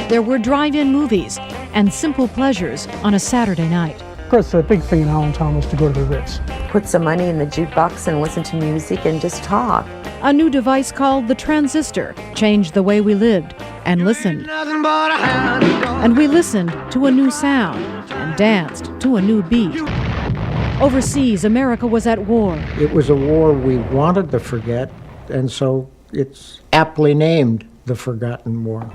There were drive-in movies and simple pleasures on a Saturday night. Of course, the big thing in Allentown was to go to the Ritz. Put some money in the jukebox and listen to music and just talk. A new device called the transistor changed the way we lived and listened. And we listened to a new sound and danced to a new beat. Overseas, America was at war. It was a war we wanted to forget, and so it's aptly named the Forgotten War.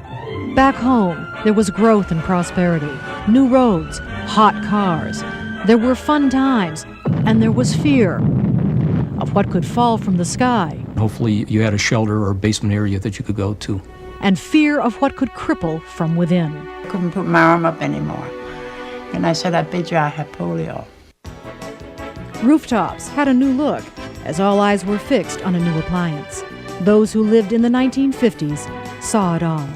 Back home, there was growth and prosperity, new roads, hot cars. There were fun times, and there was fear of what could fall from the sky. Hopefully you had a shelter or a basement area that you could go to. And fear of what could cripple from within. I couldn't put my arm up anymore. And I said, I bet you I had polio. Rooftops had a new look as all eyes were fixed on a new appliance. Those who lived in the 1950s saw it all.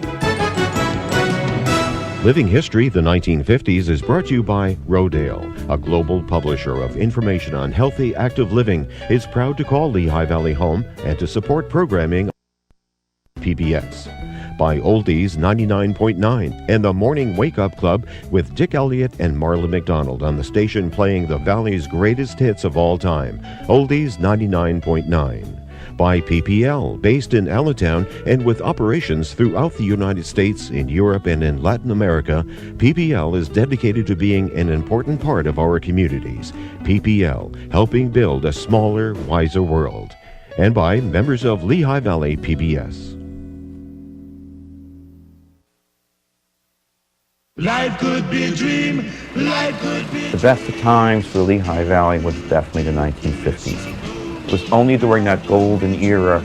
Living History, the 1950s, is brought to you by Rodale, a global publisher of information on healthy, active living, is proud to call Lehigh Valley home and to support programming PBS. By Oldies 99.9 and the Morning Wake Up Club with Dick Elliott and Marla McDonald on the station playing the Valley's greatest hits of all time, Oldies 99.9. By PPL, based in Allentown and with operations throughout the United States, in Europe, and in Latin America, PPL is dedicated to being an important part of our communities. PPL, helping build a smaller, wiser world. And by members of Lehigh Valley PBS. Life could be a dream, life could be... The best of times for the Lehigh Valley was definitely the 1950s. It was only during that golden era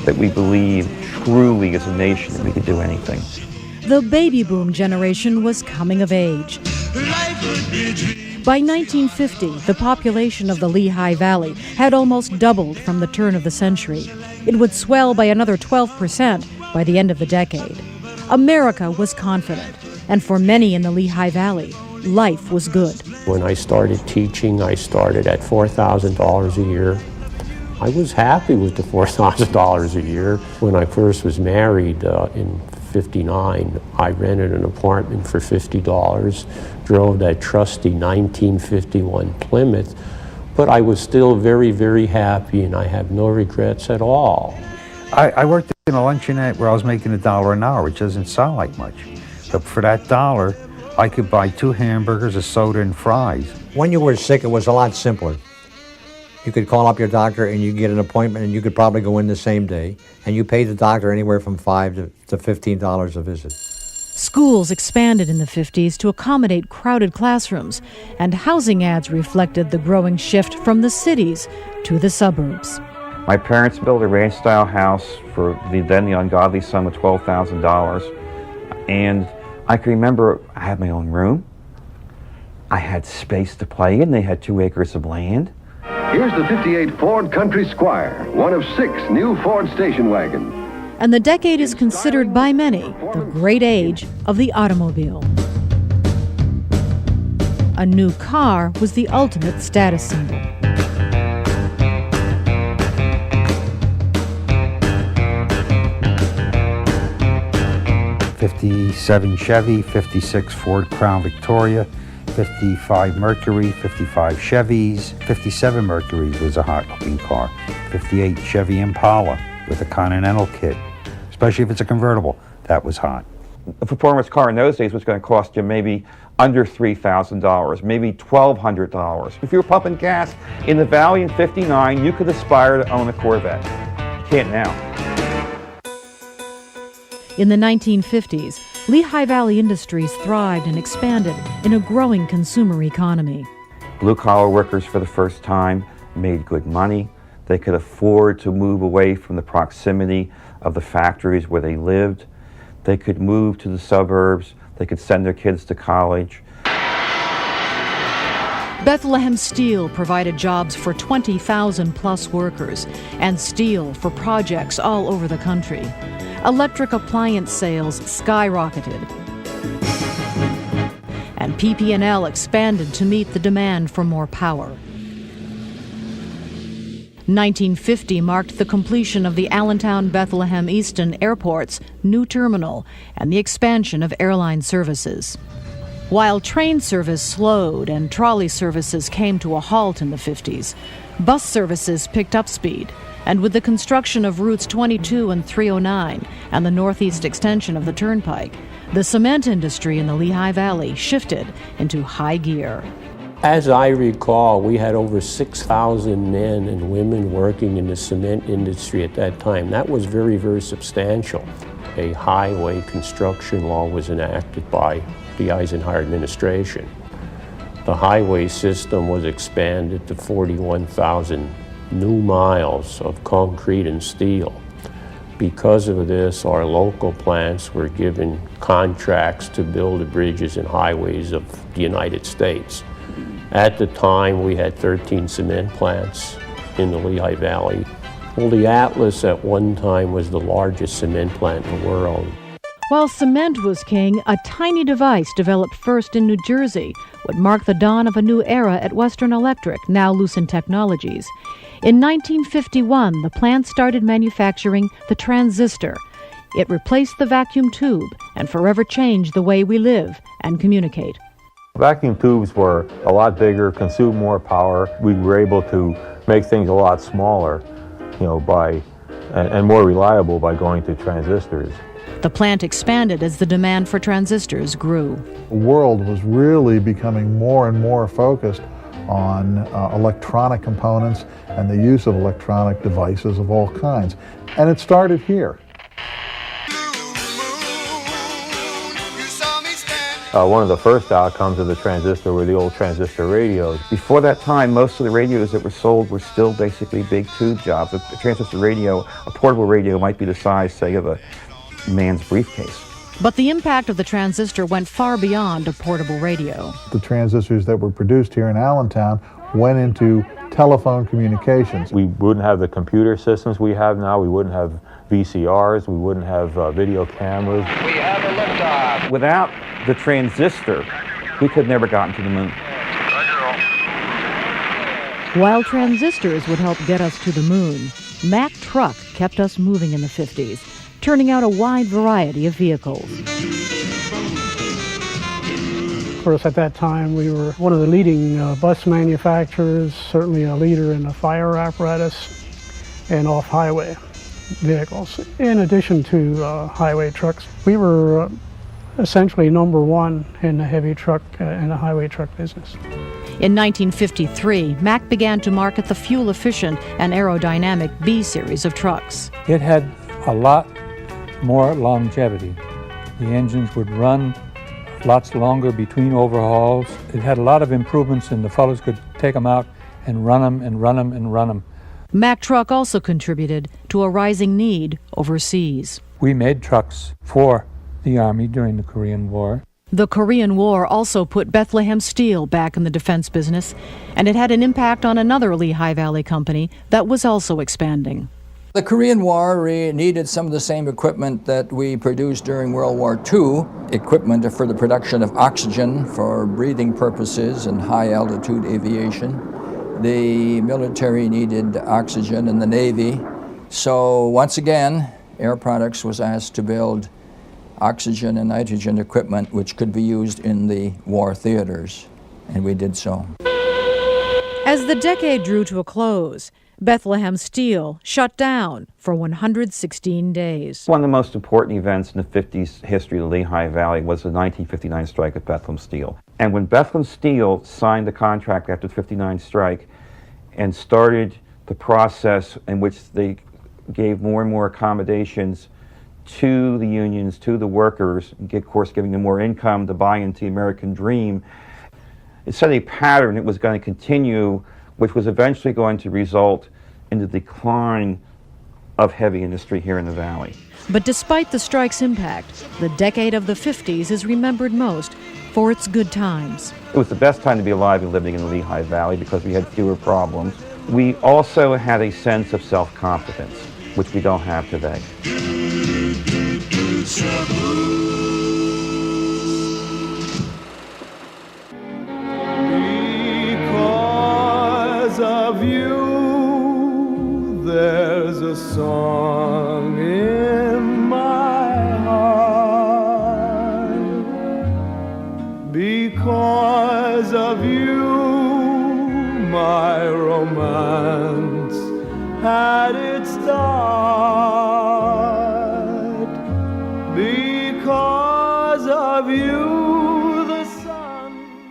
that we believed truly as a nation that we could do anything. The baby boom generation was coming of age. By 1950, the population of the Lehigh Valley had almost doubled from the turn of the century. It would swell by another 12% by the end of the decade. America was confident, and for many in the Lehigh Valley, life was good. When I started teaching, I started at $4,000 a year. I was happy with the $4,000 a year. When I first was married in '59, I rented an apartment for $50, drove that trusty 1951 Plymouth, but I was still very, very happy, and I have no regrets at all. I worked in a luncheonette where I was making $1 an hour, which doesn't sound like much. But for that $1, I could buy 2 hamburgers, a soda, and fries. When you were sick, it was a lot simpler. You could call up your doctor and you get an appointment, and you could probably go in the same day, and you paid the doctor anywhere from $5 to $15 a visit. Schools expanded in the 50s to accommodate crowded classrooms, and housing ads reflected the growing shift from the cities to the suburbs. My parents built a ranch-style house for the ungodly sum of $12,000, and I can remember I had my own room. I had space to play in. They had 2 acres of land. Here's the '58 Ford Country Squire, one of 6 new Ford station wagons. And the decade is considered by many the great age of the automobile. A new car was the ultimate status symbol. '57 Chevy, '56 Ford Crown Victoria, '55 Mercury, '55 Chevys, '57 Mercury was a hot-looking car, '58 Chevy Impala with a Continental kit, especially if it's a convertible. That was hot. A performance car in those days was going to cost you maybe under $3,000, maybe $1,200. If you were pumping gas in the Valley in '59, you could aspire to own a Corvette. You can't now. In the 1950s, Lehigh Valley industries thrived and expanded in a growing consumer economy. Blue-collar workers for the first time made good money. They could afford to move away from the proximity of the factories where they lived. They could move to the suburbs. They could send their kids to college. Bethlehem Steel provided jobs for 20,000 plus workers and steel for projects all over the country. Electric appliance sales skyrocketed, and PP&L expanded to meet the demand for more power. 1950 marked the completion of the Allentown-Bethlehem-Easton Airport's new terminal and the expansion of airline services. While train service slowed and trolley services came to a halt in the 50s, bus services picked up speed, and with the construction of routes 22 and 309 and the northeast extension of the turnpike, the cement industry in the Lehigh Valley shifted into high gear. As I recall, we had over 6,000 men and women working in the cement industry at that time. That was very, very substantial. A highway construction law was enacted by the Eisenhower administration. The highway system was expanded to 41,000 new miles of concrete and steel. Because of this, our local plants were given contracts to build the bridges and highways of the United States. At the time, we had 13 cement plants in the Lehigh Valley. Well, the Atlas at one time was the largest cement plant in the world. While cement was king, a tiny device developed first in New Jersey would mark the dawn of a new era at Western Electric, now Lucent Technologies. In 1951, the plant started manufacturing the transistor. It replaced the vacuum tube and forever changed the way we live and communicate. Vacuum tubes were a lot bigger, consumed more power. We were able to make things a lot smaller, and more reliable by going to transistors. The plant expanded as the demand for transistors grew. The world was really becoming more and more focused on electronic components and the use of electronic devices of all kinds. And it started here. One of the first outcomes of the transistor were the old transistor radios. Before that time, most of the radios that were sold were still basically big tube jobs. A transistor radio, a portable radio, might be the size, say, of a man's briefcase. But the impact of the transistor went far beyond a portable radio. The transistors that were produced here in Allentown went into telephone communications. We wouldn't have the computer systems we have now. We wouldn't have VCRs. We wouldn't have video cameras. We have a liftoff. Without the transistor, we could have never gotten to the moon. While transistors would help get us to the moon, Mack Truck kept us moving in the 50s, turning out a wide variety of vehicles. Of course, at that time, we were one of the leading bus manufacturers, certainly a leader in the fire apparatus and off-highway vehicles. In addition to highway trucks, we were essentially number one in the heavy truck and the highway truck business. In 1953, Mack began to market the fuel-efficient and aerodynamic B series of trucks. It had a lot more longevity. The engines would run lots longer between overhauls. It had a lot of improvements, and the fellows could take them out and run them and run them and run them. Mack Truck also contributed to a rising need overseas. We made trucks for the Army during the Korean War. The Korean War also put Bethlehem Steel back in the defense business, and it had an impact on another Lehigh Valley company that was also expanding. The Korean War needed some of the same equipment that we produced during World War II, equipment for the production of oxygen for breathing purposes and high-altitude aviation. The military needed oxygen in the Navy. So once again, Air Products was asked to build oxygen and nitrogen equipment which could be used in the war theaters, and we did so. As the decade drew to a close, Bethlehem Steel shut down for 116 days. One of the most important events in the 50s history of the Lehigh Valley was the 1959 strike at Bethlehem Steel. And when Bethlehem Steel signed the contract after the 59 strike and started the process in which they gave more and more accommodations to the unions, to the workers, and of course giving them more income to buy into the American dream, it set a pattern that was going to continue, which was eventually going to result in the decline of heavy industry here in the valley. But despite the strike's impact, the decade of the 50s is remembered most for its good times. It was the best time to be alive and living in the Lehigh Valley because we had fewer problems. We also had a sense of self-confidence, which we don't have today. Because of you, Because of you, my romance had its start. Because of you, the sun.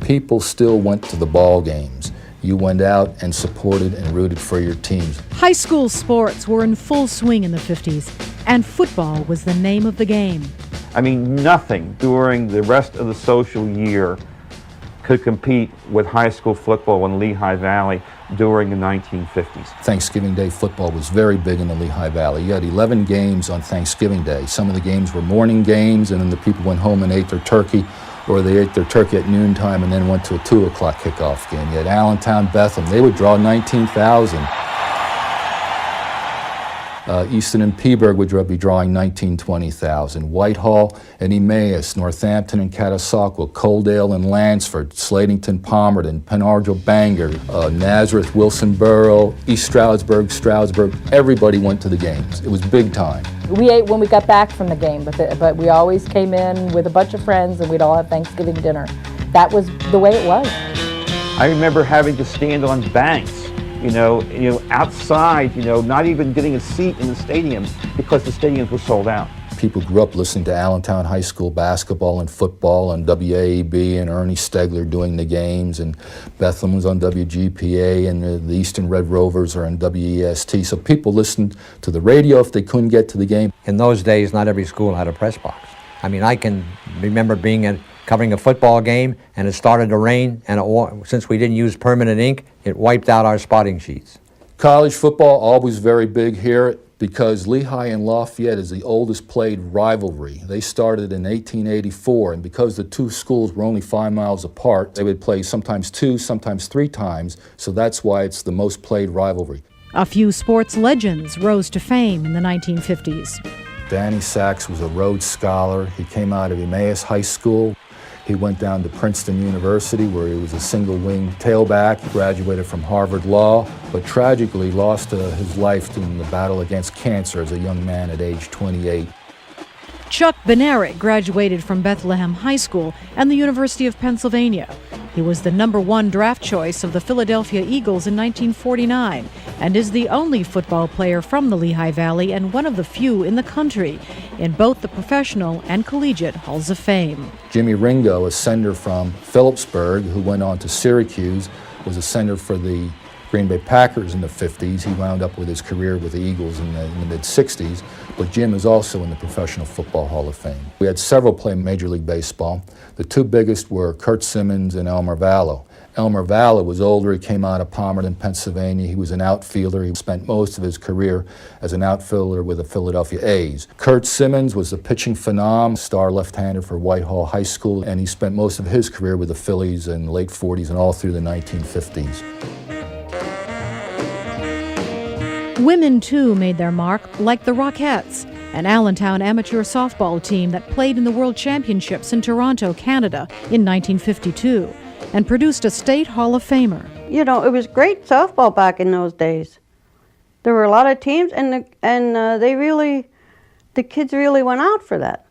People still went to the ball games. You went out and supported and rooted for your teams. High school sports were in full swing in the 50s, and football was the name of the game. I mean, nothing during the rest of the social year could compete with high school football in Lehigh Valley during the 1950s. Thanksgiving Day football was very big in the Lehigh Valley. You had 11 games on Thanksgiving Day. Some of the games were morning games, and then the people went home and ate their turkey, or they ate their turkey at noontime and then went to a 2 o'clock kickoff game. You had Allentown, Bethlehem. They would draw 19,000. Easton and Peaburg would be drawing 19,000, 20,000. Whitehall and Emmaus, Northampton and Catasauqua, Coaldale and Lansford, Slatington, Palmerton, Penargil, Bangor, Nazareth, Wilsonboro, East Stroudsburg. Everybody went to the games. It was big time. We ate when we got back from the game, but we always came in with a bunch of friends and we'd all have Thanksgiving dinner. That was the way it was. I remember having to stand on banks, outside, not even getting a seat in the stadium because the stadiums were sold out. People grew up listening to Allentown High School basketball and football on WAEB and Ernie Stegler doing the games, and Bethlehem was on WGPA, and the Eastern Red Rovers are on WEST. So people listened to the radio if they couldn't get to the game. In those days, not every school had a press box. I mean, I can remember covering a football game, and it started to rain, and since we didn't use permanent ink, it wiped out our spotting sheets. College football, always very big here, because Lehigh and Lafayette is the oldest played rivalry. They started in 1884, and because the two schools were only 5 miles apart, they would play sometimes 2, sometimes 3 times, so that's why it's the most played rivalry. A few sports legends rose to fame in the 1950s. Danny Sachs was a Rhodes Scholar. He came out of Emmaus High School. He went down to Princeton University, where he was a single-wing tailback. He graduated from Harvard Law, but tragically lost his life in the battle against cancer as a young man at age 28. Chuck Benerick graduated from Bethlehem High School and the University of Pennsylvania. He was the #1 draft choice of the Philadelphia Eagles in 1949 and is the only football player from the Lehigh Valley and one of the few in the country in both the professional and collegiate halls of fame. Jimmy Ringo, a sender from Phillipsburg who went on to Syracuse, was a sender for the Green Bay Packers in the 50s. He wound up with his career with the Eagles in the mid-60s, but Jim is also in the Professional Football Hall of Fame. We had several play Major League Baseball. The two biggest were Kurt Simmons and Elmer Vallow. Elmer Vallow was older. He came out of Palmerton, Pennsylvania. He was an outfielder. He spent most of his career as an outfielder with the Philadelphia A's. Kurt Simmons was a pitching phenom, star left-hander for Whitehall High School, and he spent most of his career with the Phillies in the late 40s and all through the 1950s. Women, too, made their mark, like the Rockettes, an Allentown amateur softball team that played in the World Championships in Toronto, Canada in 1952, and produced a state Hall of Famer. You know, it was great softball back in those days. There were a lot of teams, and the kids really went out for that.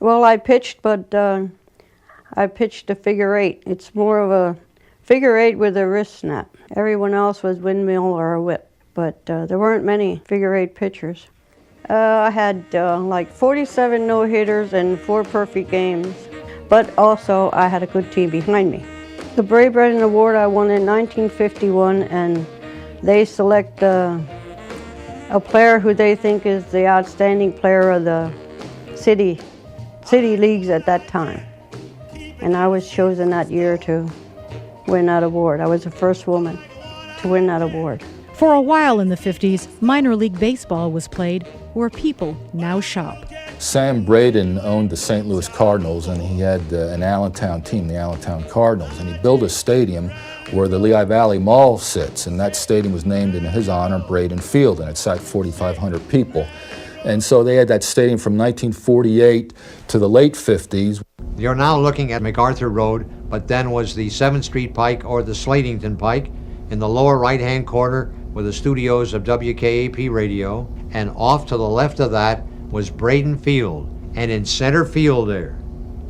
Well, I pitched, but I pitched a figure eight. It's more of a figure eight with a wrist snap. Everyone else was windmill or a whip. But there weren't many figure eight pitchers. I had like 47 no-hitters and 4 perfect games, but also I had a good team behind me. The Brave Brethren Award I won in 1951, and they select a player who they think is the outstanding player of the city leagues at that time. And I was chosen that year to win that award. I was the first woman to win that award. For a while in the 50s, minor league baseball was played where people now shop. Sam Braden owned the St. Louis Cardinals, and he had an Allentown team, the Allentown Cardinals, and he built a stadium where the Lehigh Valley Mall sits, and that stadium was named in his honor, Braden Field, and it sat 4,500 people. And so they had that stadium from 1948 to the late 50s. You're now looking at MacArthur Road, but then was the 7th Street Pike or the Slatington Pike. In the lower right-hand corner were the studios of WKAP Radio, and off to the left of that was Braden Field, and in center field there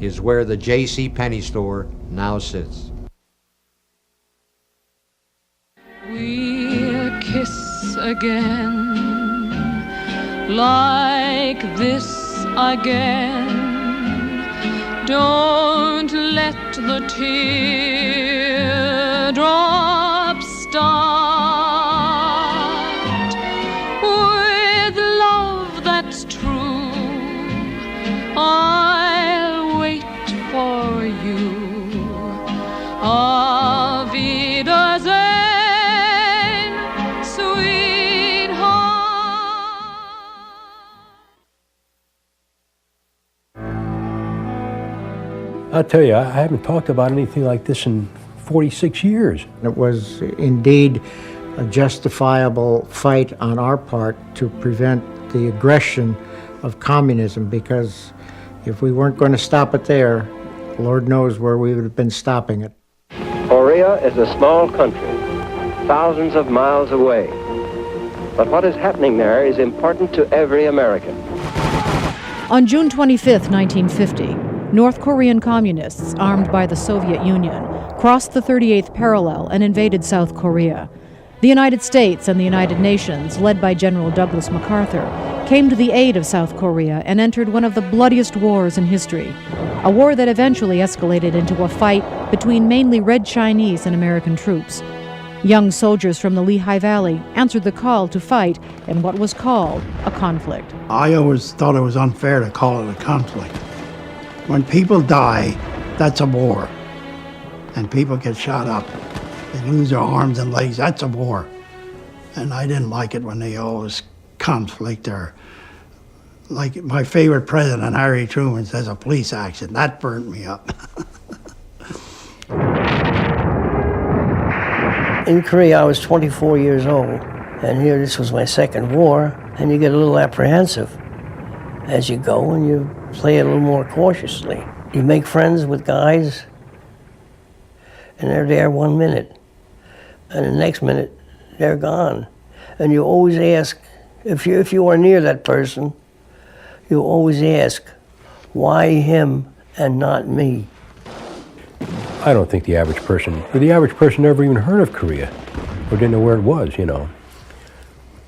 is where the J.C. Penney store now sits. We'll kiss again, like this again. Don't let the teardrops start. With love that's true, I'll wait for you. Auf Wiedersehen, sweetheart. I'll tell you, I haven't talked about anything like this in 46 years. It was indeed a justifiable fight on our part to prevent the aggression of communism, because if we weren't going to stop it there, Lord knows where we would have been stopping it. Korea is a small country, thousands of miles away. But what is happening there is important to every American. On June 25, 1950, North Korean communists, armed by the Soviet Union, crossed the 38th parallel and invaded South Korea. The United States and the United Nations, led by General Douglas MacArthur, came to the aid of South Korea and entered one of the bloodiest wars in history, a war that eventually escalated into a fight between mainly Red Chinese and American troops. Young soldiers from the Lehigh Valley answered the call to fight in what was called a conflict. I always thought it was unfair to call it a conflict. When people die, that's a war. And people get shot up. They lose their arms and legs, that's a war. And I didn't like it when they always conflict, or like my favorite president, Harry Truman, says a police action. That burnt me up. In Korea, I was 24 years old, and here this was my second war, and you get a little apprehensive as you go, and you play it a little more cautiously. You make friends with guys, and they're there 1 minute, and the next minute, they're gone. And you always ask, if you are near that person, you always ask, why him and not me? I don't think the average person never even heard of Korea or didn't know where it was, you know.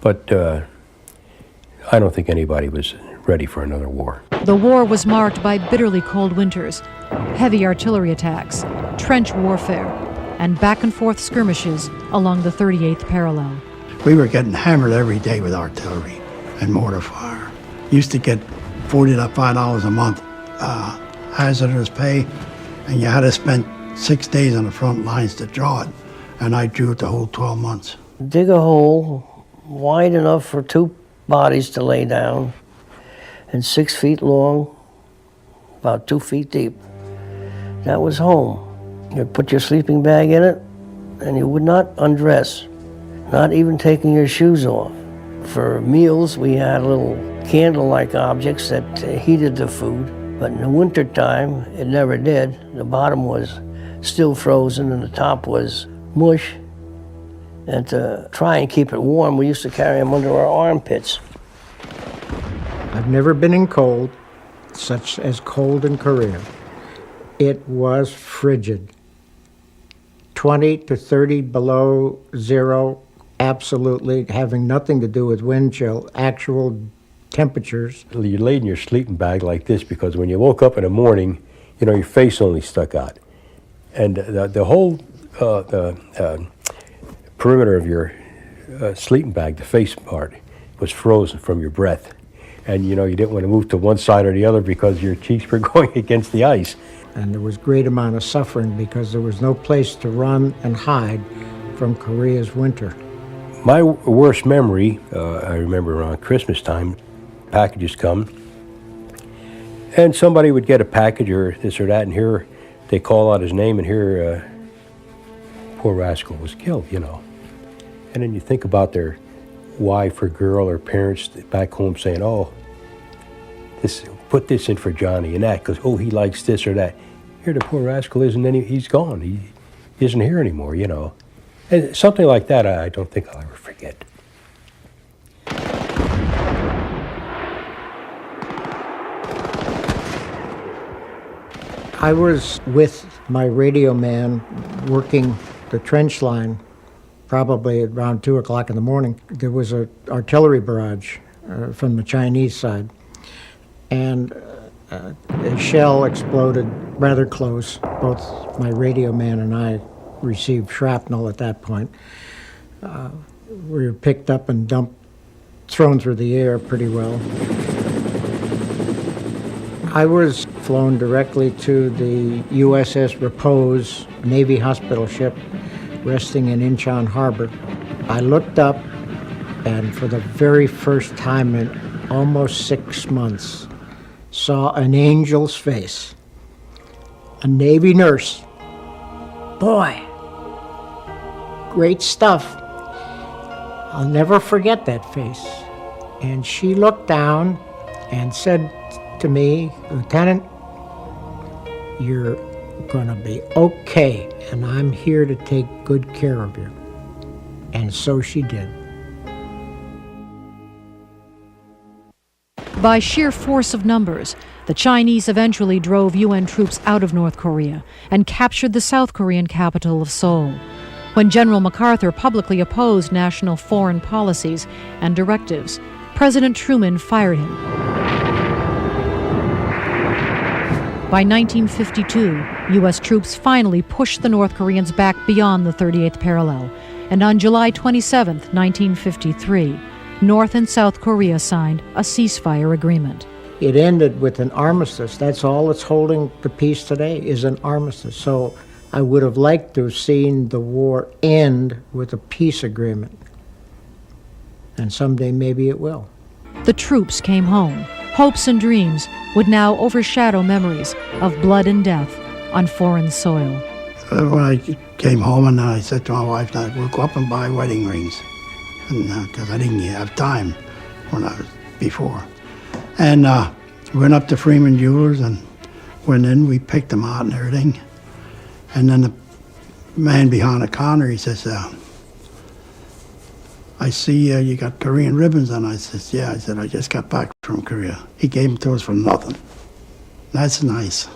But I don't think anybody was ready for another war. The war was marked by bitterly cold winters, heavy artillery attacks, trench warfare, and back-and-forth skirmishes along the 38th parallel. We were getting hammered every day with artillery and mortar fire. Used to get $40 to $5 a month hazardous pay, and you had to spend 6 days on the front lines to draw it, and I drew it the whole 12 months. Dig a hole wide enough for 2 bodies to lay down, and 6 feet long, about 2 feet deep. That was home. You'd put your sleeping bag in it, and you would not undress, not even taking your shoes off. For meals, we had little candle-like objects that heated the food, but in the wintertime, it never did. The bottom was still frozen, and the top was mush. And to try and keep it warm, we used to carry them under our armpits. I've never been in cold, such as cold in Korea. It was frigid. 20 to 30 below zero, absolutely, having nothing to do with wind chill, actual temperatures. You laid in your sleeping bag like this because when you woke up in the morning, you know, your face only stuck out. And the whole perimeter of your sleeping bag, the face part, was frozen from your breath. And you know, you didn't want to move to one side or the other because your cheeks were going against the ice. And there was great amount of suffering because there was no place to run and hide from Korea's winter. My worst memory, I remember around Christmas time, packages come, and somebody would get a package or this or that, and here they call out his name, and here, poor rascal was killed, you know. And then you think about their wife or girl or parents back home saying, oh, put this in for Johnny and that, because, oh, he likes this or that. Here the poor rascal is, and then he's gone. He isn't here anymore, you know. And something like that I don't think I'll ever forget. I was with my radio man working the trench line probably around 2 o'clock in the morning. There was an artillery barrage from the Chinese side, and a shell exploded rather close. Both my radio man and I received shrapnel at that point. We were picked up and thrown through the air pretty well. I was flown directly to the USS Repose Navy hospital ship resting in Incheon Harbor. I looked up, and for the very first time in almost 6 months, saw an angel's face. A Navy nurse. Boy, great stuff. I'll never forget that face. And she looked down and said to me, Lieutenant, you're gonna be okay, and I'm here to take good care of you. And so she did. By sheer force of numbers, the Chinese eventually drove UN troops out of North Korea and captured the South Korean capital of Seoul. When General MacArthur publicly opposed national foreign policies and directives, President Truman fired him. By 1952, U.S. troops finally pushed the North Koreans back beyond the 38th parallel, and on July 27, 1953, North and South Korea signed a ceasefire agreement. It ended with an armistice. That's all that's holding the peace today, is an armistice. So I would have liked to have seen the war end with a peace agreement. And someday maybe it will. The troops came home. Hopes and dreams would now overshadow memories of blood and death on foreign soil. When I came home, and I said to my wife, we'll go up and buy wedding rings, because I didn't have time when I was before. And went up to Freeman Jewelers and went in. We picked them out and everything. And then the man behind the counter, he says, I see you got Korean ribbons on. I said, yeah. I said, I just got back from Korea. He gave them to us for nothing. That's nice.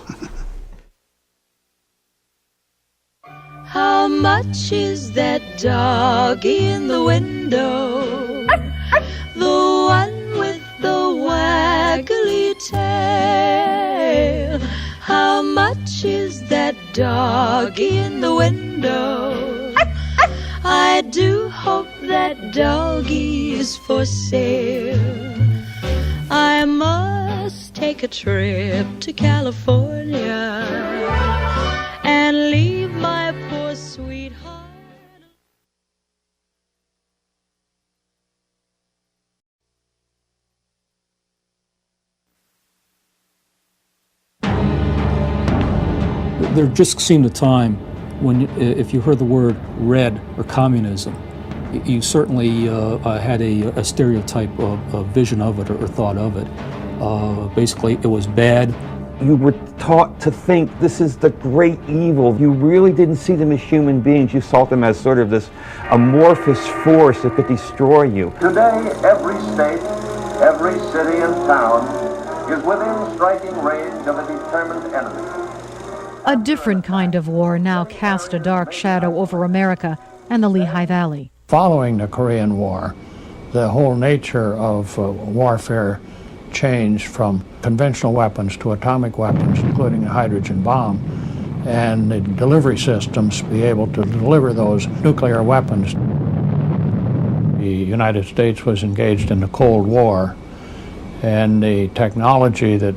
How much is that dog in the window? The one with the waggly tail. How much is that dog in the window? I do hope that doggy is for sale. I must take a trip to California and leave my poor sweetheart. There just seemed a time when, if you heard the word red or communism, you certainly had a stereotype of vision of it or thought of it. Basically, it was bad. You were taught to think this is the great evil. You really didn't see them as human beings. You saw them as sort of this amorphous force that could destroy you. Today, every state, every city and town is within striking range of a determined enemy. A different kind of war now cast a dark shadow over America and the Lehigh Valley. Following the Korean War, the whole nature of warfare changed from conventional weapons to atomic weapons, including a hydrogen bomb, and the delivery systems to be able to deliver those nuclear weapons. The United States was engaged in the Cold War, and the technology that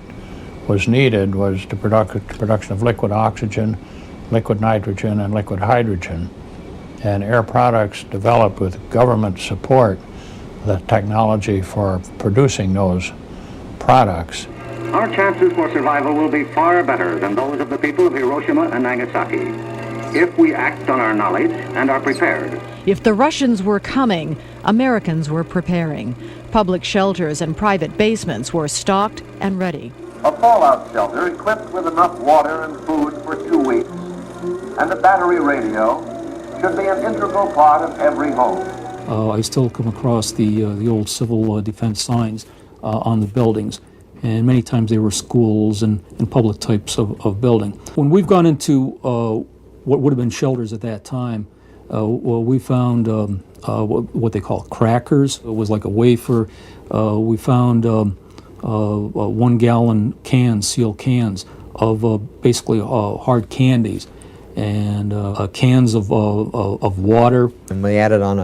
was needed was the production of liquid oxygen, liquid nitrogen, and liquid hydrogen. And Air Products developed with government support the technology for producing those products. Our chances for survival will be far better than those of the people of Hiroshima and Nagasaki if we act on our knowledge and are prepared. If the Russians were coming, Americans were preparing. Public shelters and private basements were stocked and ready. A fallout shelter equipped with enough water and food for 2 weeks, and a battery radio should be an integral part of every home. I still come across the old civil defense signs on the buildings, and many times they were schools and public types of building. When we've gone into what would have been shelters at that time, well, we found what they call crackers. It was like a wafer. We found 1 gallon cans, sealed cans of basically hard candies, and cans of water. And we added on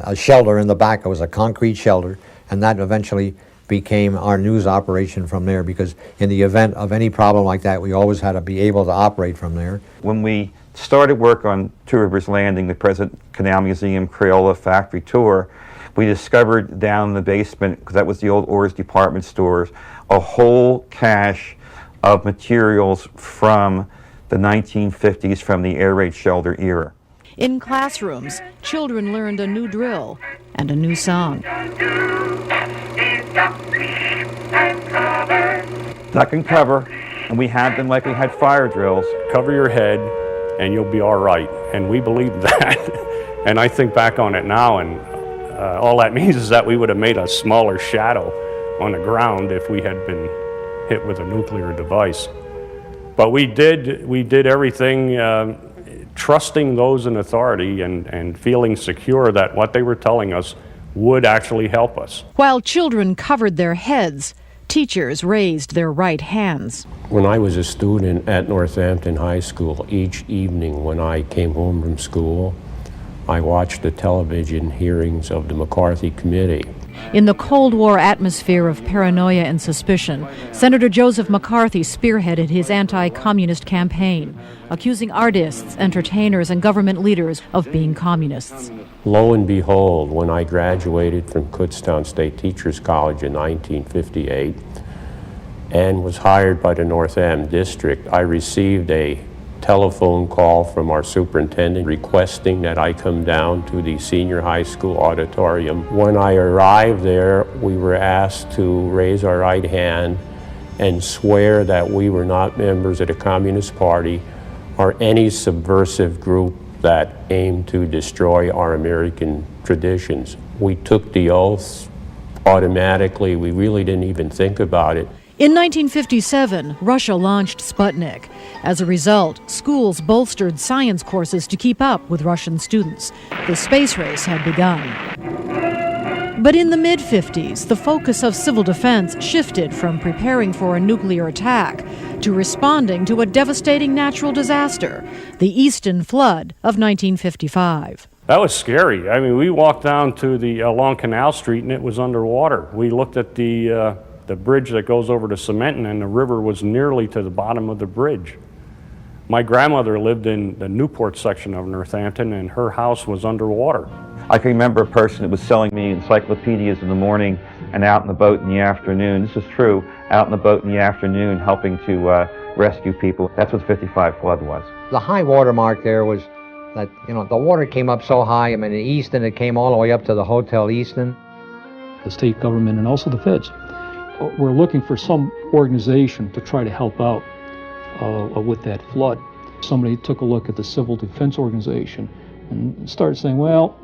a shelter in the back. It was a concrete shelter, and that eventually became our news operation from there, because in the event of any problem like that, we always had to be able to operate from there. When we started work on Two Rivers Landing, the present Canal Museum Crayola factory tour, we discovered down in the basement, because that was the old Orr's department stores, a whole cache of materials from the 1950s, from the air raid shelter era. In classrooms, children learned a new drill and a new song. Duck and cover, and we had them like we had fire drills. Cover your head and you'll be all right. And we believed that. And I think back on it now, and all that means is that we would have made a smaller shadow on the ground if we had been hit with a nuclear device. But we did everything trusting those in authority and feeling secure that what they were telling us would actually help us. While children covered their heads, teachers raised their right hands. When I was a student at Northampton High School, each evening when I came home from school, I watched the television hearings of the McCarthy Committee. In the Cold War atmosphere of paranoia and suspicion, Senator Joseph McCarthy spearheaded his anti-communist campaign, accusing artists, entertainers, and government leaders of being communists. Lo and behold, when I graduated from Kutztown State Teachers College in 1958 and was hired by the North End District, I received a telephone call from our superintendent requesting that I come down to the senior high school auditorium. When I arrived there, we were asked to raise our right hand and swear that we were not members of the Communist Party or any subversive group that aimed to destroy our American traditions. We took the oath automatically. We really didn't even think about it. In 1957, Russia launched Sputnik. As a result, schools bolstered science courses to keep up with Russian students. The space race had begun. But in the mid-50s, the focus of civil defense shifted from preparing for a nuclear attack to responding to a devastating natural disaster, the Easton Flood of 1955. That was scary. I mean, we walked down to along Canal Street and it was underwater. We looked at the bridge that goes over to Cementon, and the river was nearly to the bottom of the bridge. My grandmother lived in the Newport section of Northampton, and her house was underwater. I can remember a person that was selling me encyclopedias in the morning and out in the boat in the afternoon. This is true, out in the boat in the afternoon helping to rescue people. That's what the 55 flood was. The high water mark there was that, the water came up so high. I mean, in Easton, it came all the way up to the Hotel Easton. The state government and also the feds were looking for some organization to try to help out with that flood. Somebody took a look at the Civil Defense Organization and started saying, well,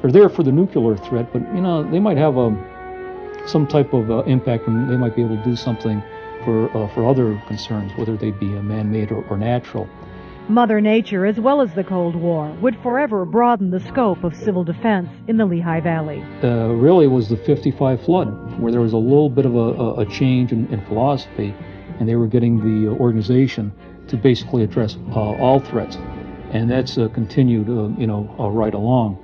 they're there for the nuclear threat, but they might have some type of impact, and they might be able to do something for other concerns, whether they be man-made or natural. Mother Nature, as well as the Cold War, would forever broaden the scope of civil defense in the Lehigh Valley. Really, it was the 55 flood, where there was a little bit of a change in philosophy, and they were getting the organization to basically address all threats, and that's continued, right along.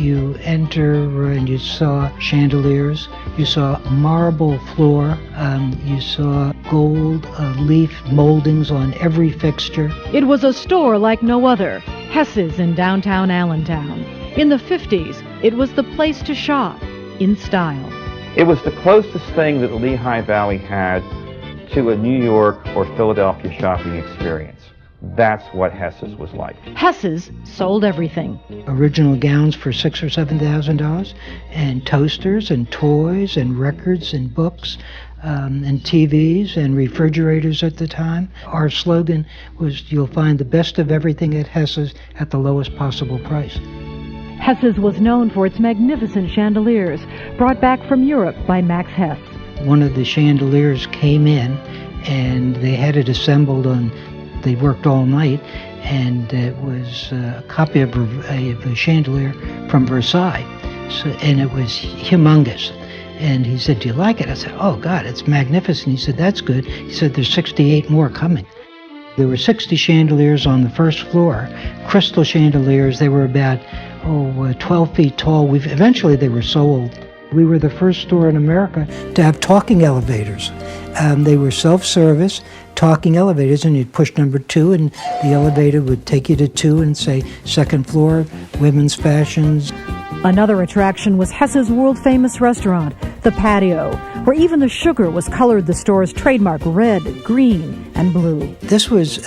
You enter and you saw chandeliers, you saw marble floor, you saw gold leaf moldings on every fixture. It was a store like no other, Hess's in downtown Allentown. In the 50s, it was the place to shop, in style. It was the closest thing that the Lehigh Valley had to a New York or Philadelphia shopping experience. That's what Hess's was like. Hess's sold everything. Original gowns for $6,000 or $7,000, and toasters and toys and records and books, and TVs and refrigerators at the time. Our slogan was, "You'll find the best of everything at Hess's at the lowest possible price." Hess's was known for its magnificent chandeliers, brought back from Europe by Max Hess. One of the chandeliers came in, and they had it assembled on, they worked all night, and it was a copy of a chandelier from Versailles, and it was humongous. And he said, "Do you like it?" I said, "Oh God, it's magnificent." He said, "That's good." He said, "There's 68 more coming." There were 60 chandeliers on the first floor, crystal chandeliers. They were about 12 feet tall. Eventually they were sold. We were the first store in America to have talking elevators. They were self-service talking elevators, and you'd push number 2 and the elevator would take you to 2 and say, "Second floor, women's fashions." Another attraction was Hess's world-famous restaurant, The Patio, where even the sugar was colored the store's trademark red, green, and blue. This was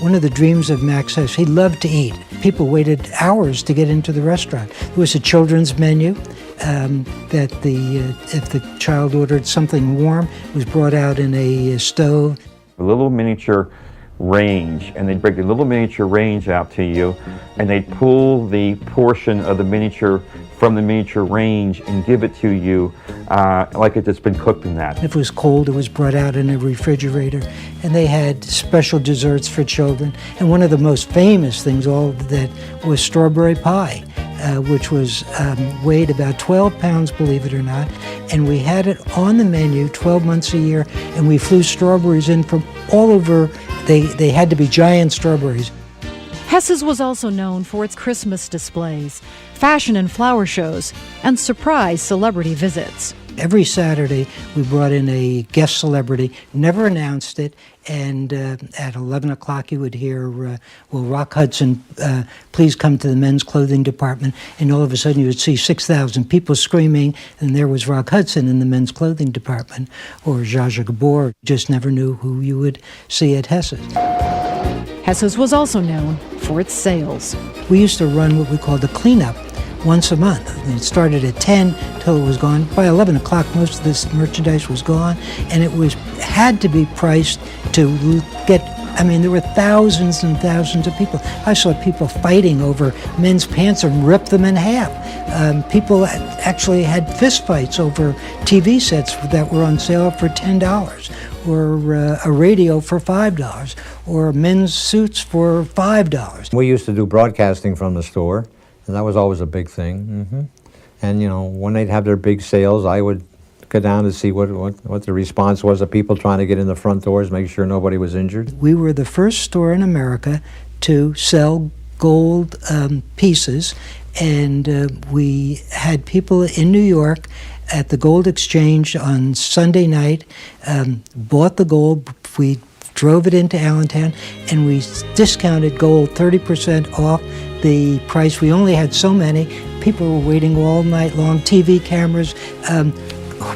one of the dreams of Max Hess. He loved to eat. People waited hours to get into the restaurant. There was a children's menu that if the child ordered something warm, it was brought out in a stove. A little miniature range, and they'd bring the little miniature range out to you, and they'd pull the portion of the miniature from the miniature range and give it to you like it had been cooked in that. If it was cold, it was brought out in a refrigerator, and they had special desserts for children. And one of the most famous things all of that was strawberry pie, which was weighed about 12 pounds, believe it or not, and we had it on the menu 12 months a year, and we flew strawberries in from all over. They had to be giant strawberries. Hess's was also known for its Christmas displays, fashion and flower shows, and surprise celebrity visits. Every Saturday, we brought in a guest celebrity, never announced it, and at 11 o'clock you would hear, "Will Rock Hudson please come to the men's clothing department?" And all of a sudden you would see 6,000 people screaming, and there was Rock Hudson in the men's clothing department, or Zsa Zsa Gabor. Just never knew who you would see at Hess's. Hess's was also known for its sales. We used to run what we called a cleanup once a month. And it started at 10 till it was gone. By 11 o'clock, most of this merchandise was gone, and it had to be priced to get. I mean, there were thousands and thousands of people. I saw people fighting over men's pants and ripped them in half. People actually had fist fights over TV sets that were on sale for $10, or a radio for $5, or men's suits for $5. We used to do broadcasting from the store, and that was always a big thing. And when they'd have their big sales, I would go down to see what the response was of people trying to get in the front doors, make sure nobody was injured. We were the first store in America to sell gold pieces, and we had people in New York at the gold exchange on Sunday night, bought the gold. We drove it into Allentown, and we discounted gold 30% off the price. We only had so many. People were waiting all night long. TV cameras.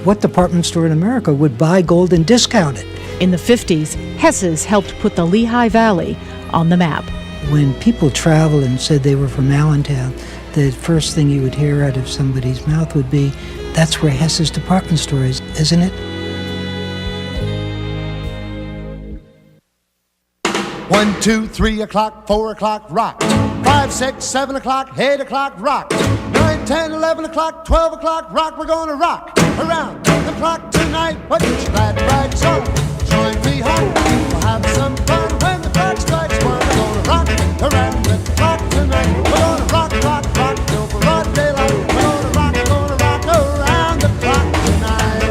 What department store in America would buy gold and discount it? In the 50s, Hess's helped put the Lehigh Valley on the map. When people traveled and said they were from Allentown, the first thing you would hear out of somebody's mouth would be, "That's where Hess's department store is, isn't it?" 1, 2, 3 o'clock, 4 o'clock, rock. 5, 6, 7 o'clock, 8 o'clock, rock. 9, 10, 11 o'clock, 12 o'clock, rock. We're gonna rock around the clock tonight. Put your glad rags on, join me home. We'll have some fun when the clock strikes 1. We're gonna rock around the clock tonight. We're gonna rock, rock, rock till broad daylight. We're gonna rock around the clock tonight.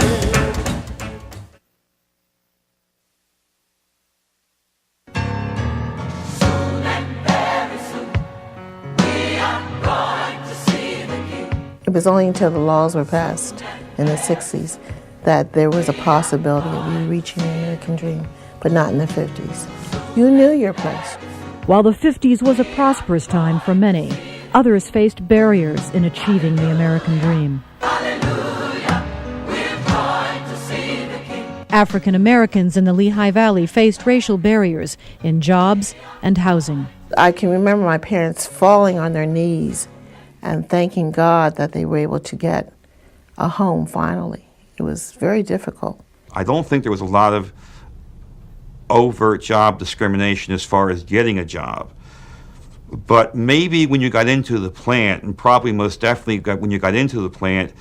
Soon and very soon, we are going to see the was only until the laws were passed in the 60s that there was a possibility of you reaching the American dream, but not in the 50s. You knew your place. While the 50s was a prosperous time for many, others faced barriers in achieving the American dream. African Americans in the Lehigh Valley faced racial barriers in jobs and housing. I can remember my parents falling on their knees and thanking God that they were able to get a home finally. It was very difficult. I don't think there was a lot of overt job discrimination as far as getting a job. But maybe when you got into the plant, and probably most definitely when you got into the plant,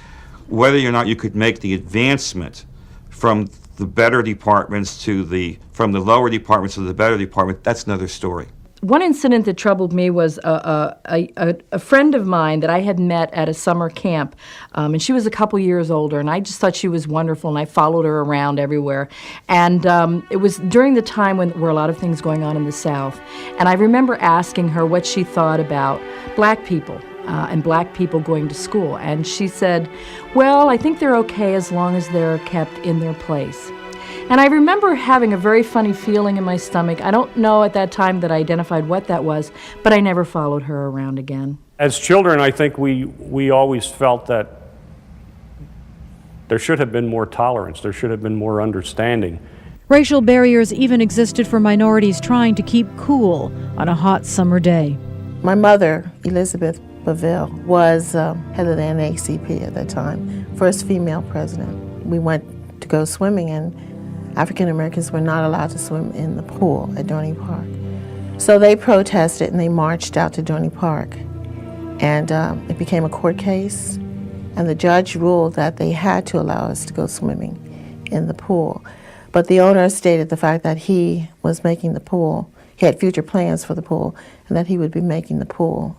whether or not you could make the advancement from the better departments from the lower departments to the better department, that's another story. One incident that troubled me was a friend of mine that I had met at a summer camp, and she was a couple years older, and I just thought she was wonderful, and I followed her around everywhere. And it was during the time when there were a lot of things going on in the South, and I remember asking her what she thought about black people and black people going to school, and she said, well, I think they're okay as long as they're kept in their place. And I remember having a very funny feeling in my stomach. I don't know at that time that I identified what that was, but I never followed her around again. As children, I think we always felt that there should have been more tolerance, there should have been more understanding. Racial barriers even existed for minorities trying to keep cool on a hot summer day. My mother, Elizabeth Beville, was head of the NAACP at that time, first female president. We went to go swimming, and African Americans were not allowed to swim in the pool at Dorney Park. So they protested and they marched out to Dorney Park. And it became a court case, and the judge ruled that they had to allow us to go swimming in the pool. But the owner stated the fact that he was making the pool, he had future plans for the pool, and that he would be making the pool.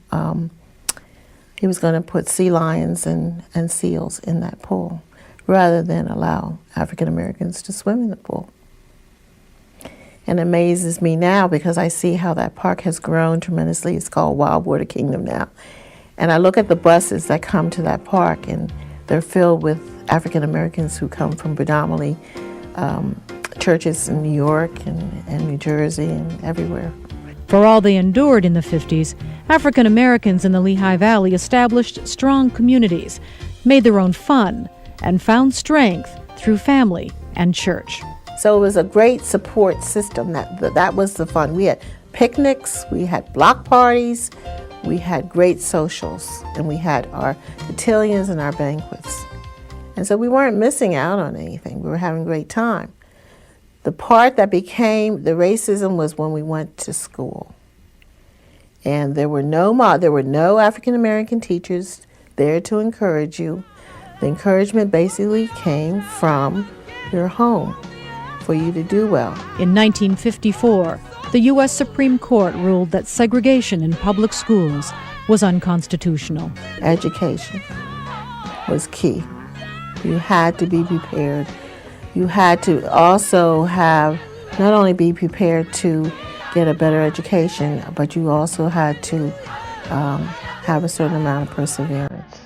He was going to put sea lions and seals in that pool, rather than allow African Americans to swim in the pool. And it amazes me now because I see how that park has grown tremendously. It's called Wild Water Kingdom now. And I look at the buses that come to that park, and they're filled with African Americans who come from predominantly churches in New York and New Jersey and everywhere. For all they endured in the 50s, African Americans in the Lehigh Valley established strong communities, made their own fun, and found strength through family and church. So it was a great support system. That was the fun. We had picnics, we had block parties, we had great socials, and we had our cotillions and our banquets. And so we weren't missing out on anything. We were having a great time. The part that became the racism was when we went to school. And there were no African American teachers there to encourage you. The encouragement basically came from your home for you to do well. In 1954, the U.S. Supreme Court ruled that segregation in public schools was unconstitutional. Education was key. You had to be prepared. You had to also not only be prepared to get a better education, but you also had to have a certain amount of perseverance.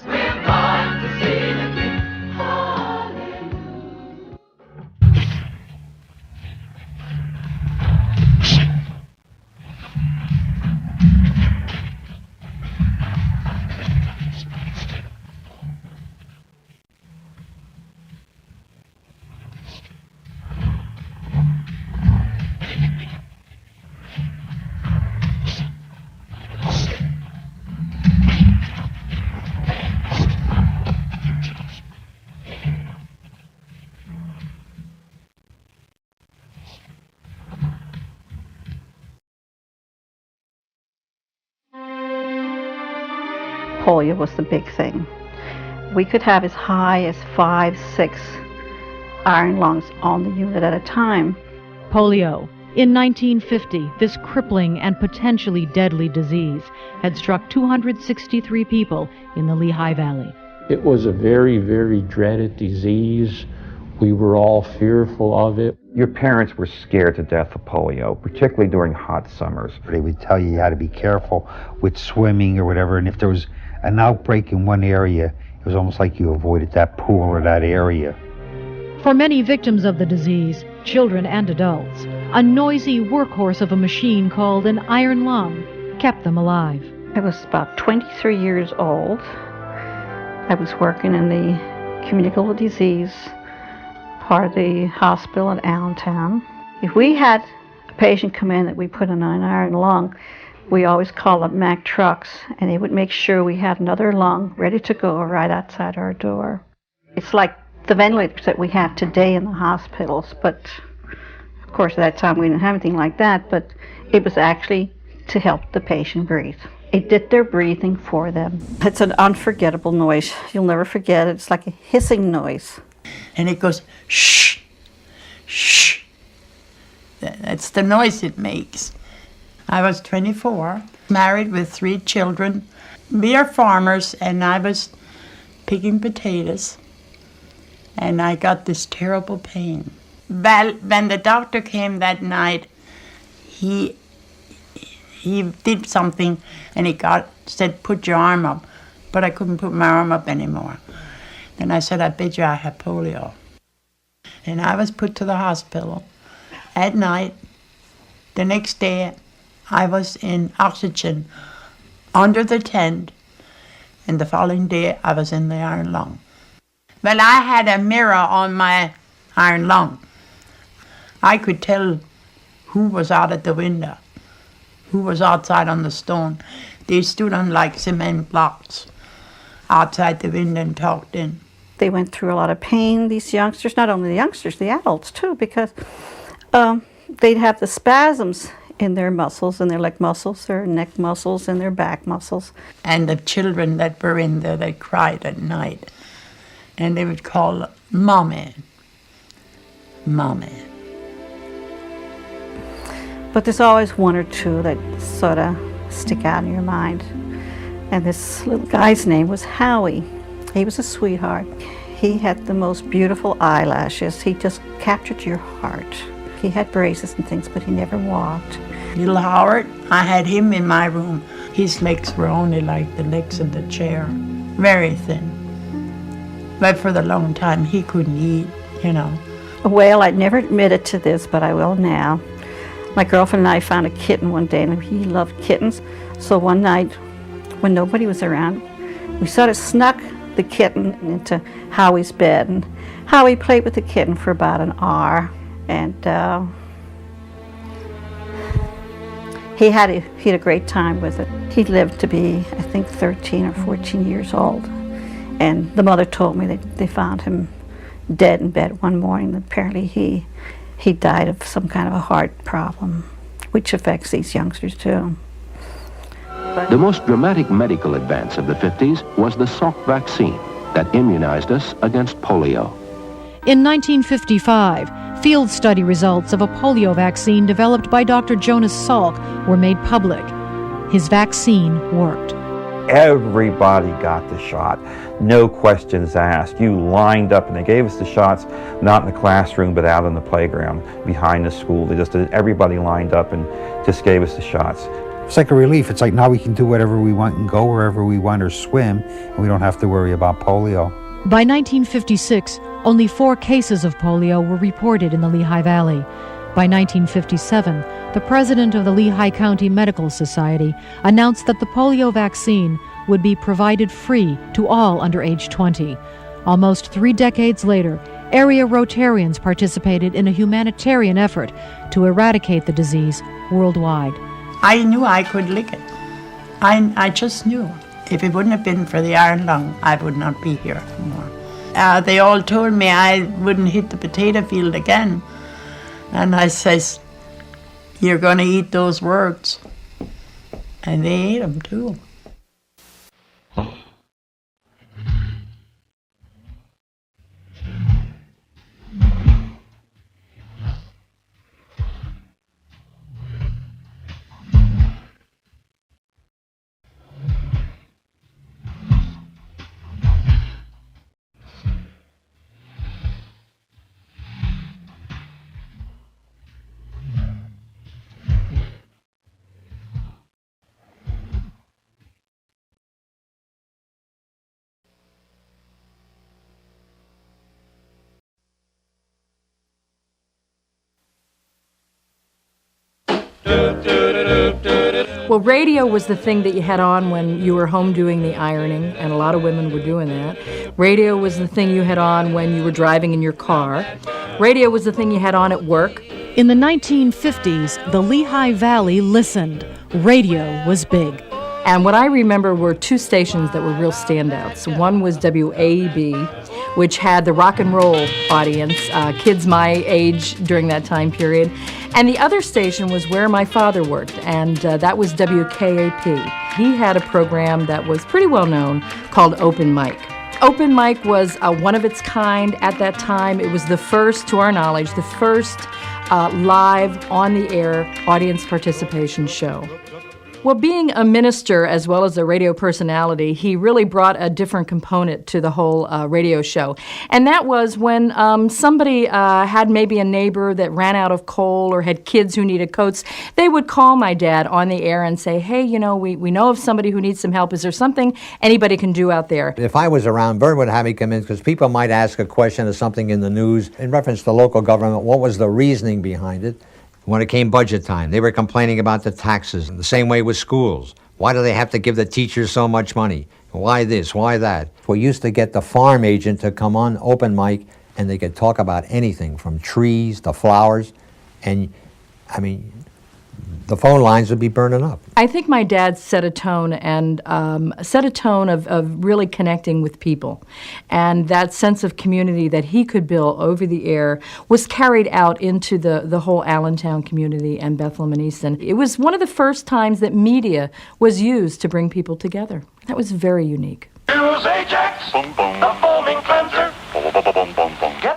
Polio was the big thing. We could have as high as 5, 6 iron lungs on the unit at a time. Polio. In 1950, this crippling and potentially deadly disease had struck 263 people in the Lehigh Valley. It was a very, very dreaded disease. We were all fearful of it. Your parents were scared to death of polio, particularly during hot summers. They would tell you how to be careful with swimming or whatever, and if there was an outbreak in one area, It was almost like you avoided that pool or that area. For many victims of the disease, children and adults, a noisy workhorse of a machine called an iron lung kept them alive. I was about 23 years old. I was working in the communicable disease part of the hospital in Allentown. If we had a patient come in that we put in an iron lung, we always called up Mack trucks, and they would make sure we had another lung ready to go right outside our door. It's like the ventilators that we have today in the hospitals, but of course at that time we didn't have anything like that, but it was actually to help the patient breathe. It did their breathing for them. It's an unforgettable noise. You'll never forget it. It's like a hissing noise. And it goes, shh, shh. That's the noise it makes. I was 24, married with 3 children. We are farmers, and I was picking potatoes, and I got this terrible pain. Well, when the doctor came that night, he did something, and he said, put your arm up. But I couldn't put my arm up anymore. Then I said, I bet you I have polio. And I was put to the hospital at night. The next day, I was in oxygen under the tent, and the following day, I was in the iron lung. Well, I had a mirror on my iron lung. I could tell who was out at the window, who was outside on the stone. They stood on like cement blocks outside the window and talked in. They went through a lot of pain, these youngsters, not only the youngsters, the adults too, because they'd have the spasms in their muscles, in their leg muscles, their neck muscles, and their back muscles. And the children that were in there, they cried at night. And they would call, Mommy, Mommy. But there's always one or two that sort of stick out in your mind. And this little guy's name was Howie. He was a sweetheart. He had the most beautiful eyelashes. He just captured your heart. He had braces and things, but he never walked. Little Howard, I had him in my room. His legs were only like the legs of the chair, very thin. But for the long time, he couldn't eat, you know. Well, I'd never admitted to this, but I will now. My girlfriend and I found a kitten one day, and he loved kittens. So one night, when nobody was around, we sort of snuck the kitten into Howie's bed, and Howie played with the kitten for about an hour, and he had a great time with it. He lived to be, I think, 13 or 14 years old, and the mother told me that they found him dead in bed one morning. Apparently he died of some kind of a heart problem, which affects these youngsters too. The most dramatic medical advance of the 50s was the Salk vaccine that immunized us against polio. In 1955, field study results of a polio vaccine developed by Dr. Jonas Salk were made public. His vaccine worked. Everybody got the shot. No questions asked. You lined up, and they gave us the shots, not in the classroom, but out on the playground behind the school. Everybody lined up and just gave us the shots. It's like a relief. It's like now we can do whatever we want and go wherever we want or swim, and we don't have to worry about polio. By 1956, only 4 cases of polio were reported in the Lehigh Valley. By 1957, the president of the Lehigh County Medical Society announced that the polio vaccine would be provided free to all under age 20. Almost 3 decades later, area Rotarians participated in a humanitarian effort to eradicate the disease worldwide. I knew I could lick it. I just knew. If it wouldn't have been for the iron lung, I would not be here anymore. They all told me I wouldn't hit the potato field again. And I says, you're going to eat those words. And they ate them too. Well, radio was the thing that you had on when you were home doing the ironing, and a lot of women were doing that. Radio was the thing you had on when you were driving in your car. Radio was the thing you had on at work. In the 1950s, the Lehigh Valley listened. Radio was big. And what I remember were two stations that were real standouts. One was WAEB, which had the rock and roll audience, kids my age during that time period. And the other station was where my father worked, and that was WKAP. He had a program that was pretty well known called Open Mic. Open Mic was one of its kind at that time. It was the first, to our knowledge, the first live, on-the-air audience participation show. Well, being a minister as well as a radio personality, he really brought a different component to the whole radio show. And that was when somebody had maybe a neighbor that ran out of coal or had kids who needed coats, they would call my dad on the air and say, hey, you know, we know of somebody who needs some help. Is there something anybody can do out there? If I was around, Vern would have me come in because people might ask a question or something in the news in reference to local government. What was the reasoning behind it? When it came budget time, they were complaining about the taxes. The same way with schools. Why do they have to give the teachers so much money? Why this? Why that? We used to get the farm agent to come on Open Mic, and they could talk about anything from trees to flowers. And, I mean, the phone lines would be burning up. I think my dad set a tone and set a tone of really connecting with people. And that sense of community that he could build over the air was carried out into the whole Allentown community and Bethlehem and Easton. It was one of the first times that media was used to bring people together. That was very unique. Use Ajax, the foaming cleanser.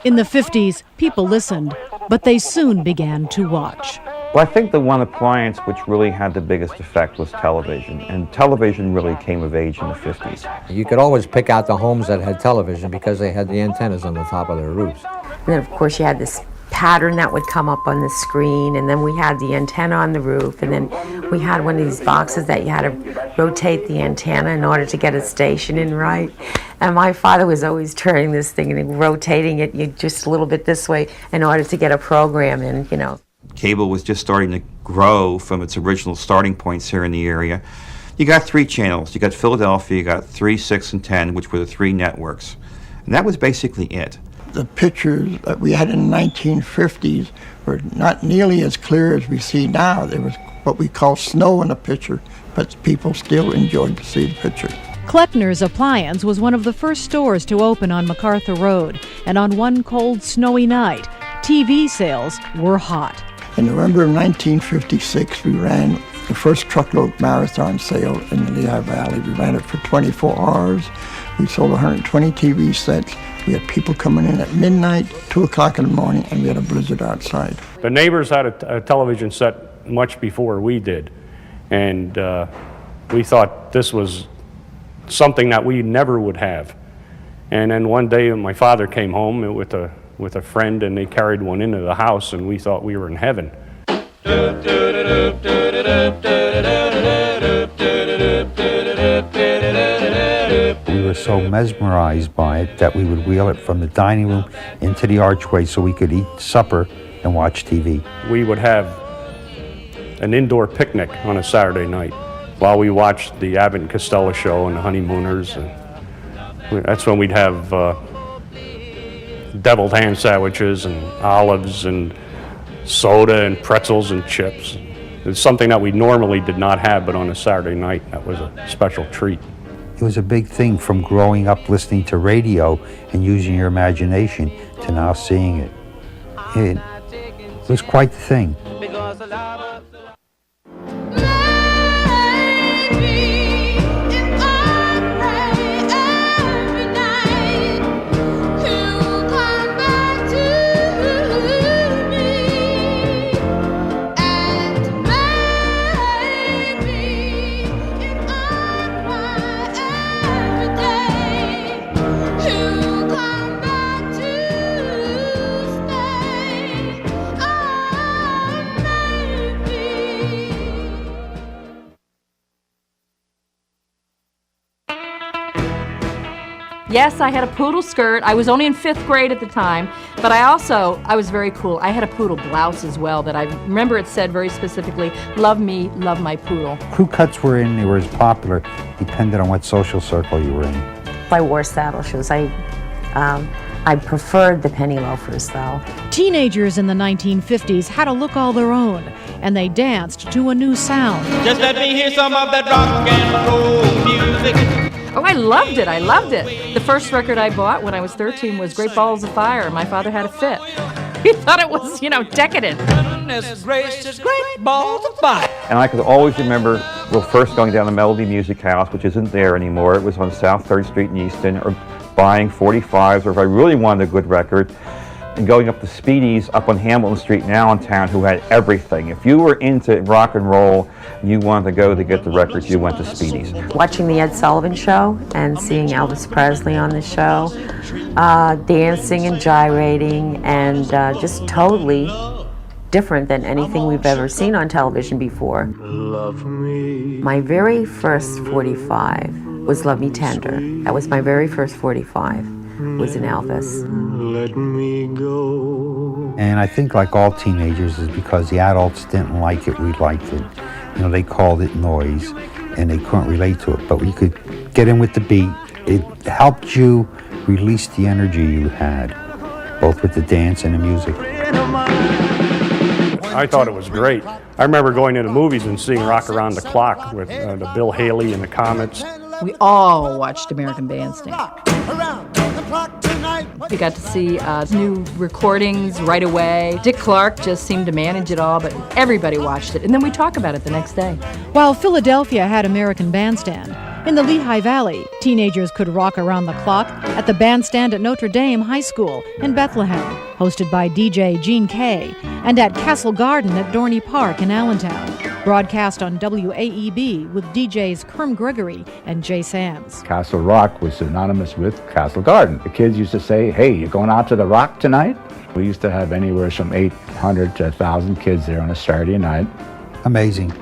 In the 50s, people listened, but they soon began to watch. Well, I think the one appliance which really had the biggest effect was television, and television really came of age in the 50s. You could always pick out the homes that had television because they had the antennas on the top of their roofs. And then, of course, you had this pattern that would come up on the screen, and then we had the antenna on the roof, and then we had one of these boxes that you had to rotate the antenna in order to get a station in right. And my father was always turning this thing and rotating it just a little bit this way in order to get a program in, you know. Cable was just starting to grow from its original starting points here in the area. You got 3 channels. You got Philadelphia, you got 3, 6, and 10, which were the 3 networks. And that was basically it. The pictures that we had in the 1950s were not nearly as clear as we see now. There was what we call snow in the picture, but people still enjoyed to see the picture. Kleckner's Appliance was one of the first stores to open on MacArthur Road, and on one cold, snowy night, TV sales were hot. In November of 1956, we ran the first truckload marathon sale in the Lehigh Valley. We ran it for 24 hours. We sold 120 TV sets. We had people coming in at midnight, 2 o'clock in the morning, and we had a blizzard outside. The neighbors had a television set much before we did, and we thought this was something that we never would have. And then one day my father came home with a friend, and they carried one into the house, and we thought we were in heaven. We were so mesmerized by it that we would wheel it from the dining room into the archway so we could eat supper and watch TV. We would have an indoor picnic on a Saturday night while we watched the Abbott and Costello show and the Honeymooners. And that's when we'd have deviled ham sandwiches and olives and soda and pretzels and chips. It's something that we normally did not have, but on a Saturday night, that was a special treat. It was a big thing from growing up listening to radio and using your imagination to now seeing it. It was quite the thing. Yes, I had a poodle skirt. I was only in 5th grade at the time, but I was very cool. I had a poodle blouse as well that I remember it said very specifically, "Love me, love my poodle." Crew cuts were as popular, depended on what social circle you were in. I wore saddle shoes. I preferred the penny loafers, though. Teenagers in the 1950s had a look all their own, and they danced to a new sound. Just let me hear some of that rock and roll music. Oh, I loved it. I loved it. The first record I bought when I was 13 was Great Balls of Fire. My father had a fit. He thought it was, decadent. Goodness gracious, Great Balls of Fire. And I could always remember, first going down to Melody Music House, which isn't there anymore. It was on South 3rd Street in Easton, or buying 45s, or if I really wanted a good record, and going up to Speedy's up on Hamilton Street in Allentown, who had everything. If you were into rock and roll and you wanted to go to get the records, you went to Speedy's. Watching the Ed Sullivan Show and seeing Elvis Presley on the show, dancing and gyrating, and just totally different than anything we've ever seen on television before. Love me. My very first 45 was Love Me Tender. That was my very first 45, was in Elvis. Let me go. And I think, like all teenagers, is because the adults didn't like it, we liked it. They called it noise, and they couldn't relate to it. But we could get in with the beat. It helped you release the energy you had, both with the dance and the music. I thought it was great. I remember going to the movies and seeing Rock Around the Clock with the Bill Haley and the Comets. We all watched American Bandstand. We got to see new recordings right away. Dick Clark just seemed to manage it all, but everybody watched it. And then we talk about it the next day. While Philadelphia had American Bandstand, in the Lehigh Valley, teenagers could rock around the clock at the bandstand at Notre Dame High School in Bethlehem, hosted by DJ Gene Kay, and at Castle Garden at Dorney Park in Allentown, broadcast on WAEB with DJs Kerm Gregory and Jay Sams. Castle Rock was synonymous with Castle Garden. The kids used to say, "Hey, you going out to the Rock tonight?" We used to have anywhere from 800 to 1,000 kids there on a Saturday night. Amazing.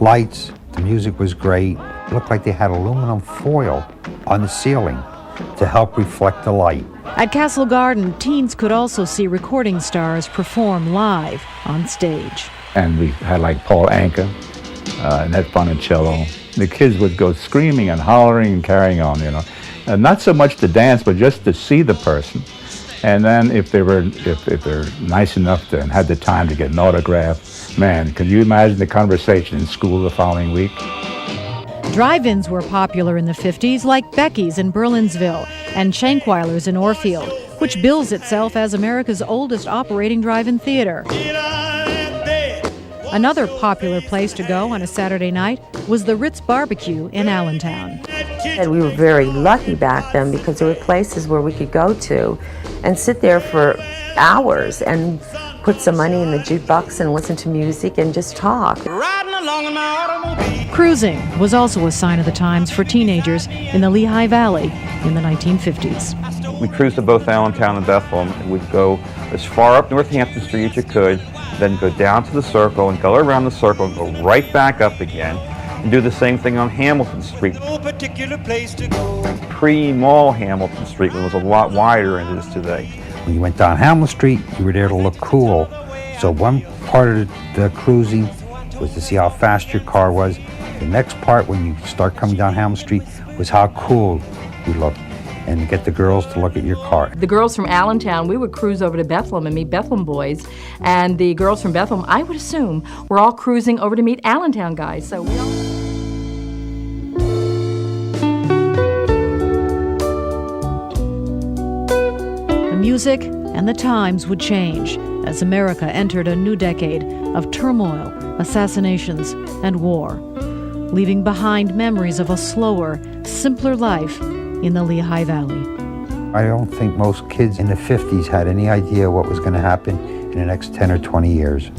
Lights, the music was great. It looked like they had aluminum foil on the ceiling to help reflect the light. At Castle Garden, teens could also see recording stars perform live on stage. And we had like Paul Anka, Ned Funicello. The kids would go screaming and hollering and carrying on, And not so much to dance, but just to see the person. And then if they're nice enough to and had the time to get an autograph, man, can you imagine the conversation in school the following week? Drive-ins were popular in the 50s, like Becky's in Berlinsville and Shankweiler's in Orfield, which bills itself as America's oldest operating drive-in theater. Another popular place to go on a Saturday night was the Ritz Barbecue in Allentown. And we were very lucky back then because there were places where we could go to and sit there for hours and put some money in the jukebox and listen to music and just talk. Cruising was also a sign of the times for teenagers in the Lehigh Valley in the 1950s. We cruised to both Allentown and Bethlehem and would go as far up Northampton Street as you could, then go down to the circle and go around the circle and go right back up again and do the same thing on Hamilton Street. Pre-mall Hamilton Street was a lot wider than it is today. When you went down Hamilton Street, you were there to look cool. So one part of the cruising was to see how fast your car was. The next part, when you start coming down Hamilton Street, was how cool you looked, and get the girls to look at your car. The girls from Allentown, we would cruise over to Bethlehem and meet Bethlehem boys, and the girls from Bethlehem, I would assume, were all cruising over to meet Allentown guys. So we all... The music and the times would change as America entered a new decade of turmoil, assassinations, and war, leaving behind memories of a slower, simpler life in the Lehigh Valley. I don't think most kids in the 50s had any idea what was going to happen in the next 10 or 20 years.